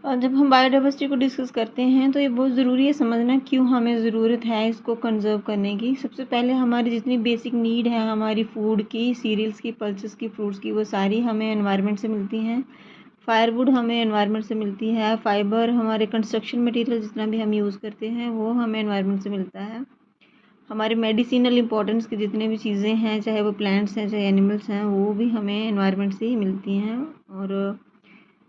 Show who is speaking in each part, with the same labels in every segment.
Speaker 1: और जब हम बायोडाइवर्सिटी को डिस्कस करते हैं तो ये बहुत ज़रूरी है समझना क्यों हमें ज़रूरत है इसको कंजर्व करने की। सबसे पहले हमारी जितनी बेसिक नीड है हमारी फूड की, सीरियल्स की, पल्सेस की, फ्रूट्स की, वो सारी हमें एनवायरनमेंट से मिलती हैं। फायरवुड हमें एनवायरनमेंट से मिलती है। फाइबर, हमारे कंस्ट्रक्शन मटेरियल जितना भी हम यूज़ करते हैं वो हमें एनवायरनमेंट से मिलता है। हमारे मेडिसिनल इंपॉर्टेंस की जितने भी चीज़ें हैं, चाहे वो प्लांट्स हैं चाहे एनिमल्स हैं, वो भी हमें एनवायरनमेंट से ही मिलती हैं। और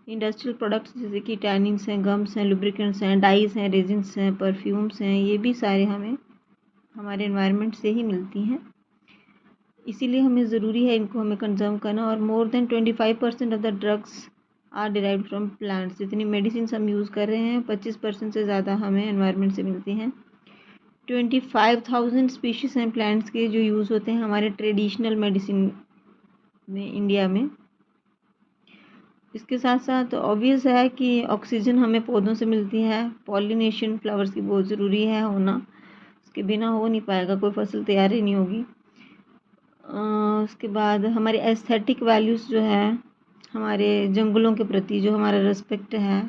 Speaker 1: इंडस्ट्रियल प्रोडक्ट्स जैसे कि टैनिंग्स हैं, गम्स हैं, लुब्रिकेंट्स हैं, डाइज हैं, रेजिन्स हैं, परफ्यूम्स हैं, ये भी सारे हमें हमारे एनवायरनमेंट से ही मिलती हैं। इसीलिए हमें ज़रूरी है इनको हमें कंजर्व करना। और more than 25% of the drugs are derived from plants. जितनी मेडिसिन हम यूज़ कर रहे हैं 25% से ज़्यादा हमें एनवायरनमेंट से मिलती हैं। 25,000 स्पीशीज़ हैं प्लांट्स के जो यूज़ होते हैं हमारे ट्रेडिशनल मेडिसिन में इंडिया में। इसके साथ साथ ऑब्वियस है कि ऑक्सीजन हमें पौधों से मिलती है। पॉलिनेशन फ्लावर्स की बहुत ज़रूरी है होना, उसके बिना हो नहीं पाएगा, कोई फसल तैयार ही नहीं होगी। उसके बाद हमारे एस्थेटिक वैल्यूज़ जो है, हमारे जंगलों के प्रति जो हमारा रिस्पेक्ट है,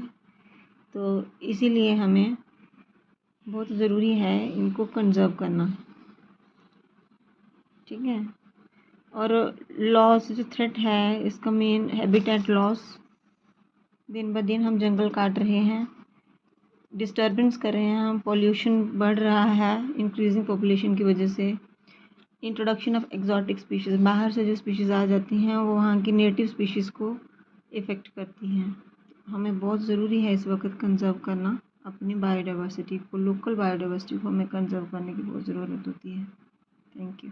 Speaker 1: तो इसीलिए हमें बहुत ज़रूरी है इनको कंजर्व करना। ठीक है। और लॉस जो थ्रेट है इसका मेन हैबिटेट लॉस। दिन ब दिन हम जंगल काट रहे हैं, डिस्टर्बेंस कर रहे हैं हम, पॉल्यूशन बढ़ रहा है इंक्रीजिंग पॉपुलेशन की वजह से। इंट्रोडक्शन ऑफ एक्जॉटिक स्पीशीज़, बाहर से जो स्पीशीज़ आ जाती हैं वो वहाँ की नेटिव स्पीशीज़ को इफ़ेक्ट करती हैं। हमें बहुत ज़रूरी है इस वक्त कंजर्व करना अपनी बायोडाइवर्सिटी को, लोकल बायोडाइवर्सिटी को हमें कंजर्व करने की बहुत ज़रूरत होती है। Thank you.